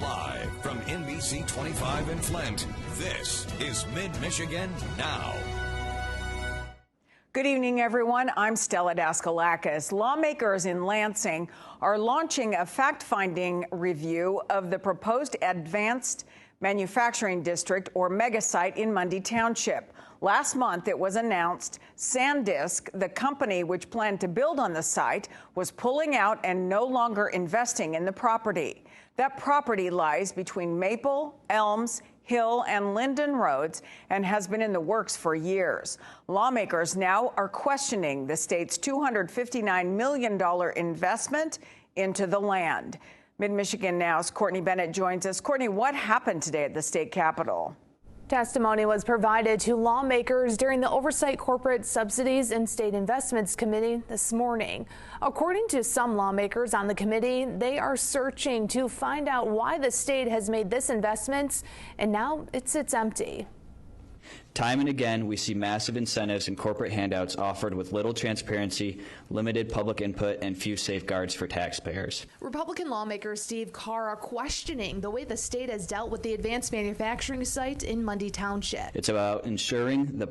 Live from NBC 25 in Flint, this is Mid-Michigan Now. Good evening, everyone. I'm Stella Daskalakis. Lawmakers in Lansing are launching a fact-finding review of the proposed Advanced Manufacturing District, or Megasite, in Mundy Township. Last month, it was announced SanDisk, the company which planned to build on the site, was pulling out and no longer investing in the property. That property lies between Maple, Elms, Hill, and Linden Roads and has been in the works for years. Lawmakers now are questioning the state's $259 million investment into the land. Mid-Michigan Now's Courtney Bennett joins us. Courtney, what happened today at the state capitol? Testimony was provided to lawmakers during the Oversight Corporate Subsidies and State Investments Committee this morning. According to some lawmakers on the committee, they are searching to find out why the state has made this investment, and now it sits empty. Time and again, we see massive incentives and corporate handouts offered with little transparency, limited public input, and few safeguards for taxpayers. Republican lawmaker Steve Carr are questioning the way the state has dealt with the advanced manufacturing site in Mundy Township. It's about ensuring the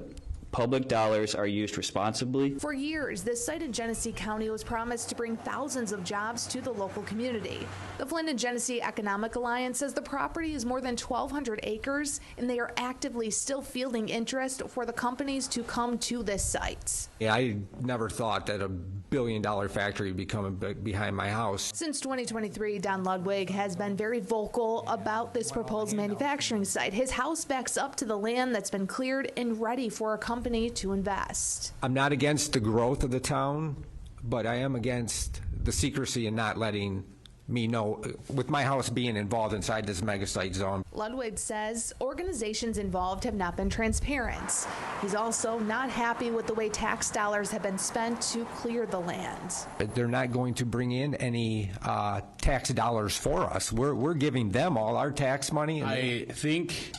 public dollars are used responsibly. For years, this site in Genesee County was promised to bring thousands of jobs to the local community. The Flint and Genesee Economic Alliance says the property is more than 1,200 acres, and they are actively still fielding interest for the companies to come to this site. Yeah, I never thought that a billion-dollar factory would be coming behind my house. Since 2023, Don Ludwig has been very vocal about this proposed manufacturing site. His house backs up to the land that's been cleared and ready for a company to invest. I'm not against the growth of the town, but I am against the secrecy and not letting me know, with my house being involved inside this megasite zone. Ludwig says organizations involved have not been transparent. He's also not happy with the way tax dollars have been spent to clear the land. They're not going to bring in any tax dollars for us. We're giving them all our tax money. I think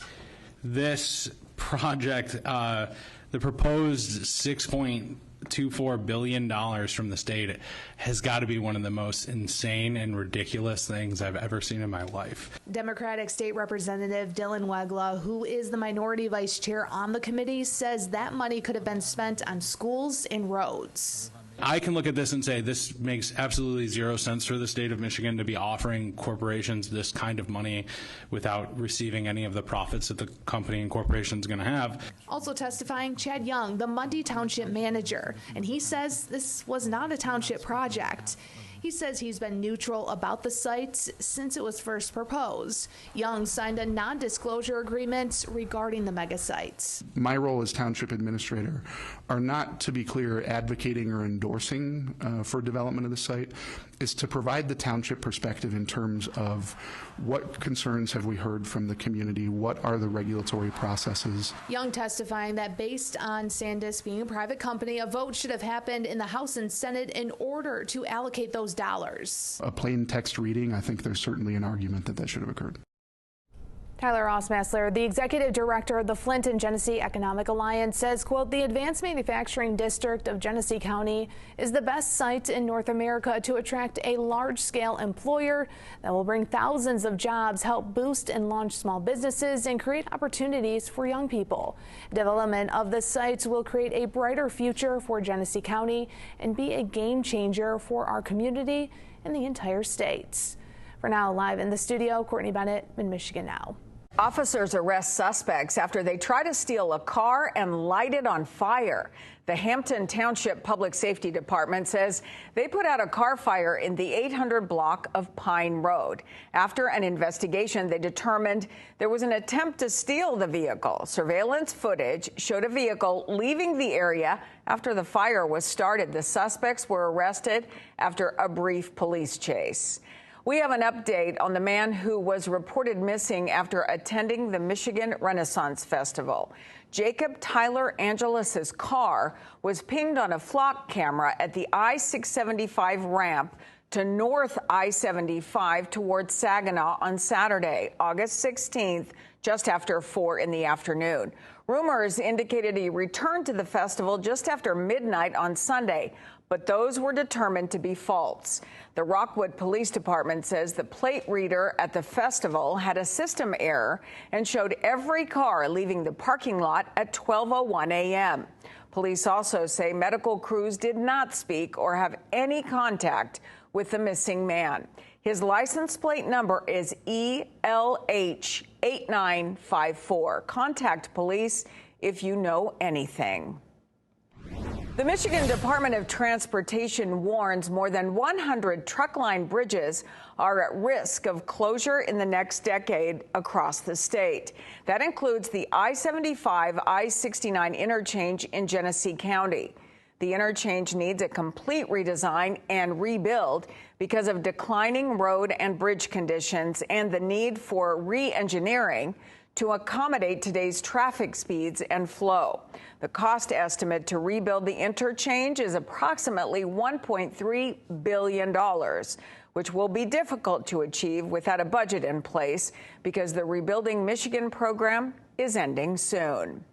this project, the proposed $6.24 billion from the state has got to be one of the most insane and ridiculous things I've ever seen in my life. Democratic State Representative Dylan Wegla, who is the minority vice chair on the committee, says that money could have been spent on schools and roads. I can look at this and say this makes absolutely zero sense for the state of Michigan to be offering corporations this kind of money without receiving any of the profits that the company and corporation is going to have. Also testifying, Chad Young, the Mundy Township manager, and he says this was not a township project. He says he's been neutral about the site since it was first proposed. Young signed a non-disclosure agreement regarding the megasite. My role as township administrator are not, to be clear, advocating or endorsing for development of the site. Is to provide the township perspective in terms of what concerns have we heard from the community, what are the regulatory processes. Young testifying that based on SanDisk being a private company, a vote should have happened in the House and Senate in order to allocate those dollars. A plain text reading, I think there's certainly an argument that that should have occurred. Tyler Osmessler, the executive director of the Flint and Genesee Economic Alliance, says, quote, the Advanced Manufacturing District of Genesee County is the best site in North America to attract a large-scale employer that will bring thousands of jobs, help boost and launch small businesses, and create opportunities for young people. Development of the sites will create a brighter future for Genesee County and be a game changer for our community and the entire state. For now, live in the studio, Courtney Bennett, Mid-Michigan Now. Officers arrest suspects after they try to steal a car and light it on fire. The Hampton Township Public Safety Department says they put out a car fire in the 800 block of Pine Road. After an investigation, they determined there was an attempt to steal the vehicle. Surveillance footage showed a vehicle leaving the area after the fire was started. The suspects were arrested after a brief police chase. We have an update on the man who was reported missing after attending the Michigan Renaissance Festival. Jacob Tyler Angelus's car was pinged on a flock camera at the I-675 ramp to North I-75 towards Saginaw on Saturday, August 16th, just after 4 in the afternoon. Rumors indicated he returned to the festival just after midnight on Sunday. but those were determined to be false. The Rockwood Police Department says the plate reader at the festival had a system error and showed every car leaving the parking lot at 12:01 a.m. Police also say medical crews did not speak or have any contact with the missing man. His license plate number is ELH8954. Contact police if you know anything. The Michigan Department of Transportation warns more than 100 truckline bridges are at risk of closure in the next decade across the state. That includes the I-75, I-69 interchange in Genesee County. The interchange needs a complete redesign and rebuild because of declining road and bridge conditions and the need for re-engineering to accommodate today's traffic speeds and flow. The cost estimate to rebuild the interchange is approximately $1.3 billion, which will be difficult to achieve without a budget in place because the Rebuilding Michigan program is ending soon.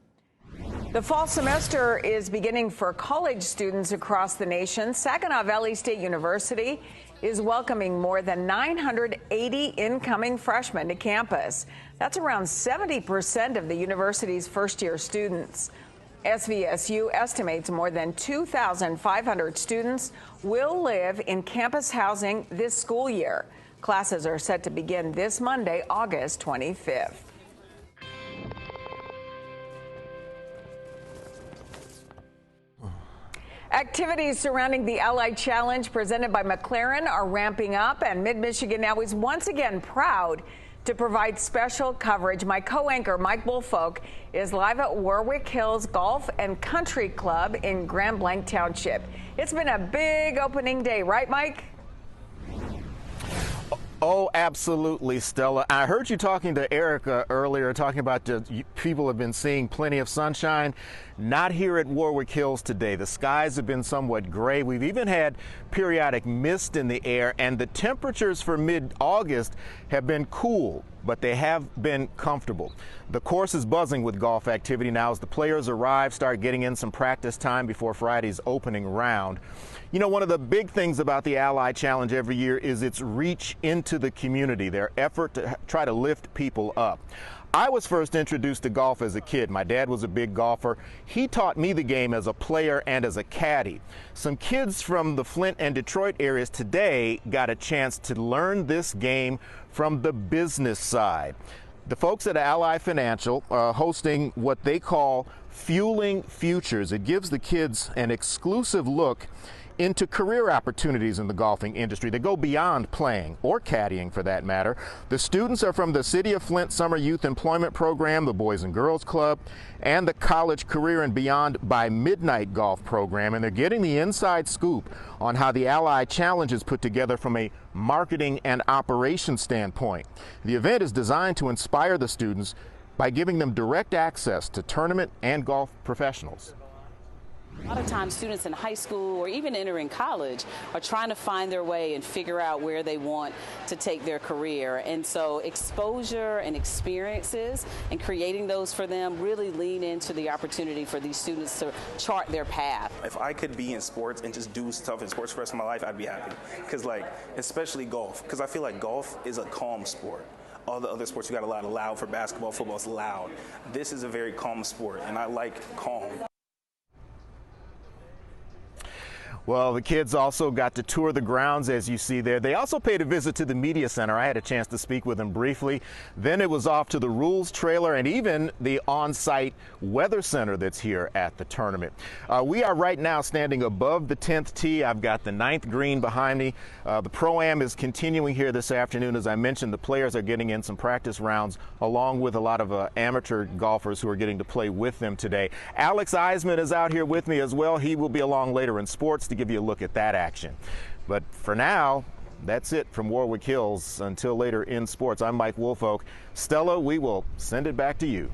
The fall semester is beginning for college students across the nation. Saginaw Valley State University is welcoming more than 980 incoming freshmen to campus. That's around 70% of the university's first-year students. SVSU estimates more than 2,500 students will live in campus housing this school year. Classes are set to begin this Monday, August 25th. Activities surrounding the Allied Challenge presented by McLaren are ramping up, and Mid-Michigan Now is once again proud to provide special coverage. My co-anchor, Mike Woolfolk, is live at Warwick Hills Golf and Country Club in Grand Blanc Township. It's been a big opening day, right, Mike? Oh, absolutely, Stella. I heard you talking to Erica earlier, talking about people have been seeing plenty of sunshine. Not here at Warwick Hills today. The skies have been somewhat gray. We've even had periodic mist in the air, and the temperatures for mid-August have been cool, but they have been comfortable. The course is buzzing with golf activity now as the players arrive, start getting in some practice time before Friday's opening round. You know, one of the big things about the Allied Challenge every year is its reach into the community, their effort to try to lift people up. I was first introduced to golf as a kid. My dad was a big golfer. He taught me the game as a player and as a caddy. Some kids from the Flint and Detroit areas today got a chance to learn this game from the business side. The folks at Ally Financial are hosting what they call Fueling Futures. It gives the kids an exclusive look into career opportunities in the golfing industry that go beyond playing or caddying for that matter. The students are from the City of Flint Summer Youth Employment Program, the Boys and Girls Club, and the College Career and Beyond by Midnight Golf program, and they're getting the inside scoop on how the Allied Challenge is put together from a marketing and operations standpoint. The event is designed to inspire the students by giving them direct access to tournament and golf professionals. A lot of times students in high school or even entering college are trying to find their way and figure out where they want to take their career. And so exposure and experiences and creating those for them really lean into the opportunity for these students to chart their path. If I could be in sports and just do stuff in sports for the rest of my life, I'd be happy. Because especially golf, because I feel like golf is a calm sport. All the other sports, you got a lot of loud. For basketball, football, it's loud. This is a very calm sport, and I like calm. Well, the kids also got to tour the grounds, as you see there. They also paid a visit to the media center. I had a chance to speak with them briefly. Then it was off to the rules trailer and even the on-site weather center that's here at the tournament. We are right now standing above the 10th tee. I've got the 9th green behind me. The Pro-Am is continuing here this afternoon. As I mentioned, the players are getting in some practice rounds along with a lot of amateur golfers who are getting to play with them today. Alex Eisman is out here with me as well. He will be along later in sports to give you a look at that action. But for now, that's it from Warwick Hills. Until later in sports, I'm Mike Woolfolk. Stella, we will send it back to you.